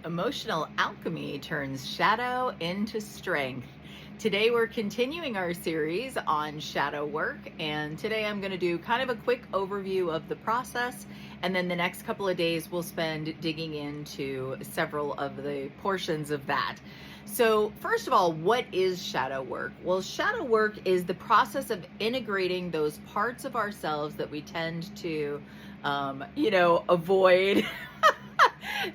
Emotional alchemy turns shadow into strength. Today we're continuing our series on shadow work, and today I'm going to do kind of a quick overview of the process, and then the next couple of days we'll spend digging into several of the portions of that. So first of all, what is shadow work? Well, shadow work is the process of integrating those parts of ourselves that we tend to avoid.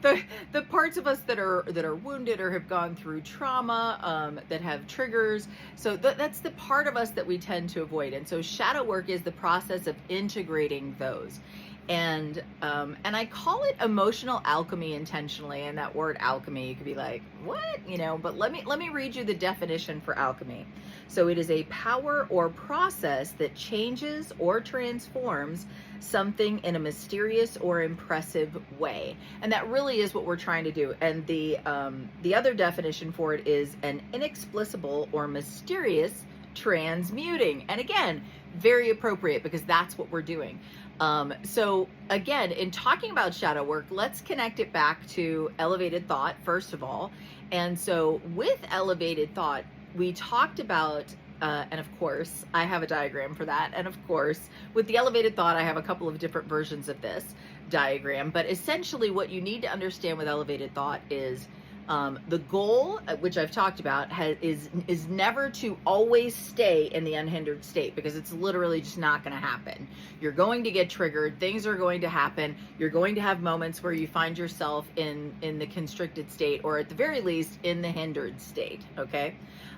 The parts of us that are wounded or have gone through trauma, that have triggers. So that's the part of us that we tend to avoid. And so shadow work is the process of integrating those. And I call it emotional alchemy intentionally. And that word alchemy, you could be like, what? But let me read you the definition for alchemy. So it is a power or process that changes or transforms something in a mysterious or impressive way. And that really is what we're trying to do. And the other definition for it is an inexplicable or mysterious transmuting. And again, very appropriate because that's what we're doing. So again, in talking about shadow work, let's connect it back to elevated thought, first of all. And so with elevated thought, we talked about, and of course, I have a diagram for that. And of course, with the elevated thought, I have a couple of different versions of this diagram. But essentially, what you need to understand with elevated thought is the goal, which I've talked about, is never to always stay in the unhindered state, because it's literally just not going to happen. You're going to get triggered. Things are going to happen. You're going to have moments where you find yourself in the constricted state, or at the very least in the hindered state. Okay.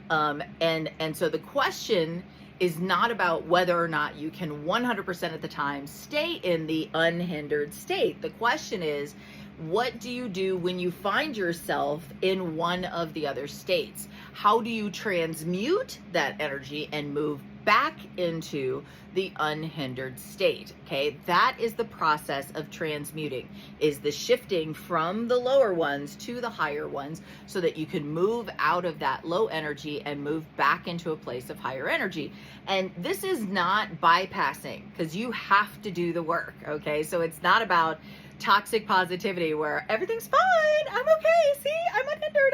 And so the question is not about whether or not you can 100% of the time stay in the unhindered state. The question is, what do you do when you find yourself in one of the other states? How do you transmute that energy and move back into the unhindered state? Okay, that is the process of transmuting, is the shifting from the lower ones to the higher ones, so that you can move out of that low energy and move back into a place of higher energy. And this is not bypassing, because you have to do the work. Okay, so it's not about toxic positivity where everything's fine, I'm okay, see, I'm unhindered.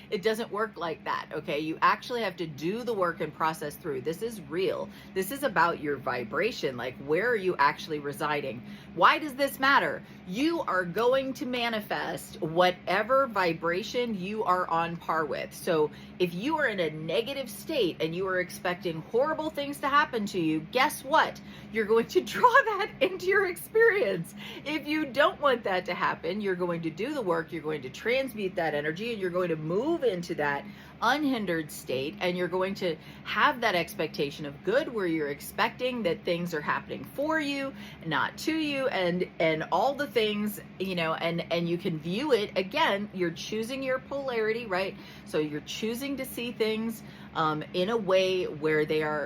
It doesn't work like that. Okay, you actually have to do the work and process through. This is real. This is about your vibration. Like, where are you actually residing? Why does this matter? You are going to manifest whatever vibration you are on par with. So if you are in a negative state and you are expecting horrible things to happen to you, guess what? You're going to draw that into your experience. If you don't want that to happen, you're going to do the work, you're going to transmute that energy, and you're going to move into that unhindered state, and you're going to have that expectation of good, where you're expecting that things are happening for you, not to you, and all the things, and you can view it, again, you're choosing your polarity, right? So you're choosing to see things in a way where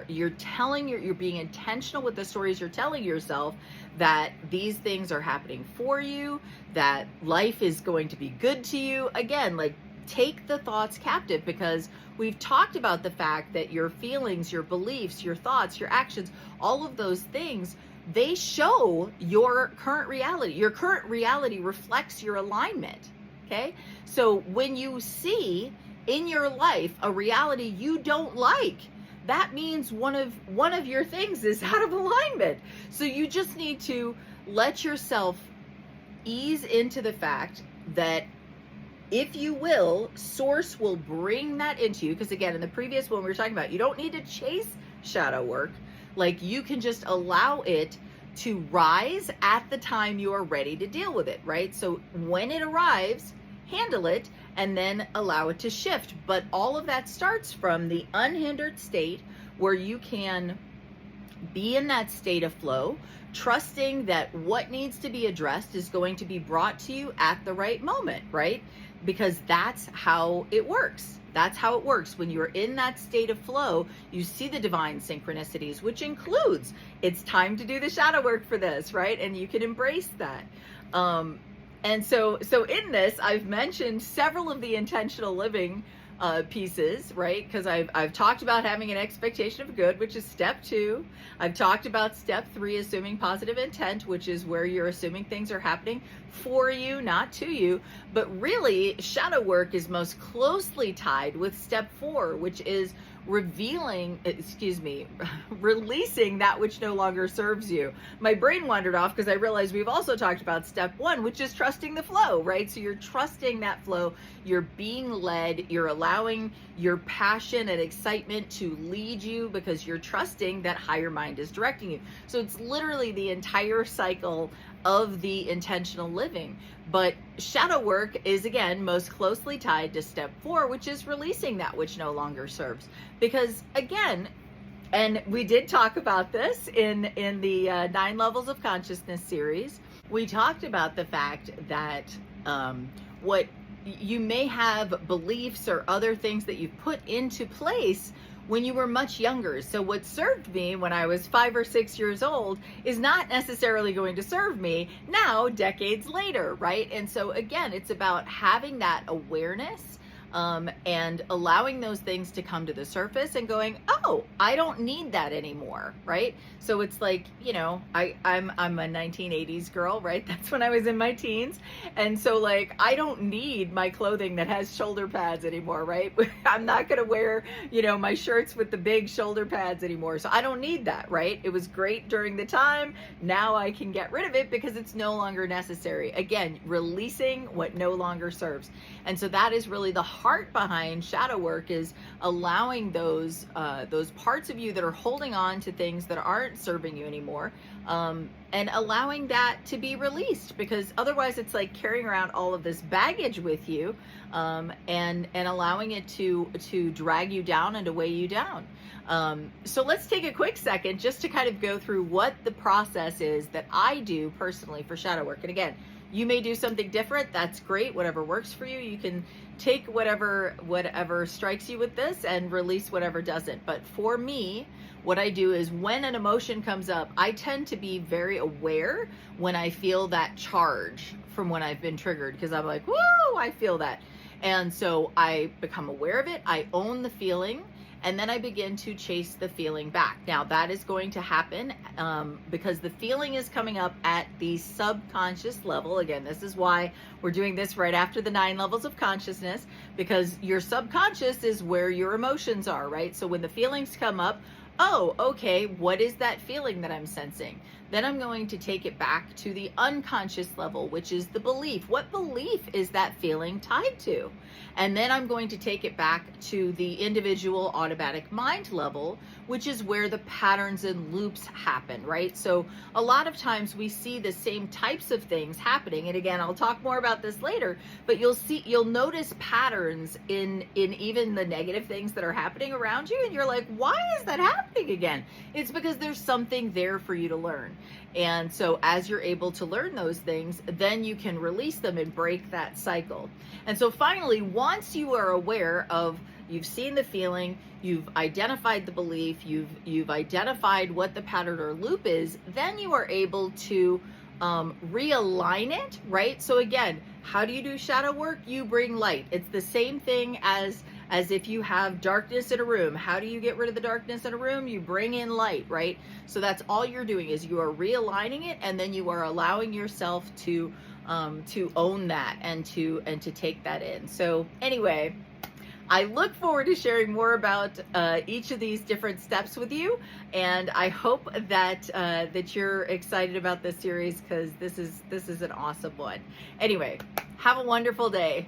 you're being intentional with the stories you're telling yourself, that these things are happening for you, that life is going to be good to you. Again, like, take the thoughts captive, because we've talked about the fact that your feelings, your beliefs, your thoughts, your actions, all of those things, they show your current reality. Your current reality reflects your alignment. Okay. So when you see in your life a reality you don't like, that means one of your things is out of alignment. So you just need to let yourself ease into the fact that, if you will, source will bring that into you. Because again, in the previous one we were talking about, you don't need to chase shadow work. Like, you can just allow it to rise at the time you are ready to deal with it, right? So when it arrives, handle it, and then allow it to shift. But all of that starts from the unhindered state, where you can be in that state of flow, trusting that what needs to be addressed is going to be brought to you at the right moment, right? Because that's how it works. That's how it works. When you're in that state of flow, you see the divine synchronicities, which includes, it's time to do the shadow work for this, right? And you can embrace that. And so in this, I've mentioned several of the intentional living pieces, right? Because I've talked about having an expectation of good, which is step 2. I've talked about step 3, assuming positive intent, which is where you're assuming things are happening for you, not to you. But really, shadow work is most closely tied with step 4, which is releasing that which no longer serves you. My brain wandered off because I realized we've also talked about step 1, which is trusting the flow, right? So you're trusting that flow, you're being led, you're allowing your passion and excitement to lead you because you're trusting that higher mind is directing you. So it's literally the entire cycle of the intentional living. But shadow work is, again, most closely tied to step 4, which is releasing that which no longer serves. Because, again, and we did talk about this in the 9 Levels of Consciousness series. We talked about the fact that what you may have beliefs or other things that you've put into place when you were much younger. So what served me when I was 5 or 6 years old is not necessarily going to serve me now, decades later, right? And so again, it's about having that awareness and allowing those things to come to the surface and going, oh, I don't need that anymore, right? So it's like, you know, I'm a 1980s girl, right? That's when I was in my teens. And so like, I don't need my clothing that has shoulder pads anymore, right? I'm not going to wear, you know, my shirts with the big shoulder pads anymore. So I don't need that, right? It was great during the time. Now I can get rid of it because it's no longer necessary. Again, releasing what no longer serves. And so that is really the heart behind shadow work, is allowing those parts of you that are holding on to things that aren't serving you anymore, and allowing that to be released, because otherwise it's like carrying around all of this baggage with you, and allowing it to drag you down and to weigh you down. So let's take a quick second just to kind of go through what the process is that I do personally for shadow work. And again, you may do something different. That's great. Whatever works for you. You can take whatever strikes you with this and release whatever doesn't. But for me, what I do is when an emotion comes up, I tend to be very aware when I feel that charge from when I've been triggered, because I'm like, woo, I feel that. And so I become aware of it. I own the feeling. And then I begin to chase the feeling back. Now that is going to happen because the feeling is coming up at the subconscious level. Again, this is why we're doing this right after the 9 levels of consciousness, because your subconscious is where your emotions are, right? So when the feelings come up, oh, okay, what is that feeling that I'm sensing? Then I'm going to take it back to the unconscious level, which is the belief. What belief is that feeling tied to? And then I'm going to take it back to the individual automatic mind level, which is where the patterns and loops happen, right? So a lot of times we see the same types of things happening. And again, I'll talk more about this later, but you'll notice patterns in even the negative things that are happening around you. And you're like, why is that happening again? It's because there's something there for you to learn. And so as you're able to learn those things, then you can release them and break that cycle. And so finally, once you are aware of, you've seen the feeling, you've identified the belief, you've identified what the pattern or loop is, then you are able to realign it, right? So again, how do you do shadow work? You bring light. It's the same thing as if you have darkness in a room. How do you get rid of the darkness in a room? You bring in light, right? So that's all you're doing, is you are realigning it, and then you are allowing yourself to own that and to take that in. So anyway, I look forward to sharing more about each of these different steps with you, and I hope that you're excited about this series, because this is an awesome one. Anyway, have a wonderful day.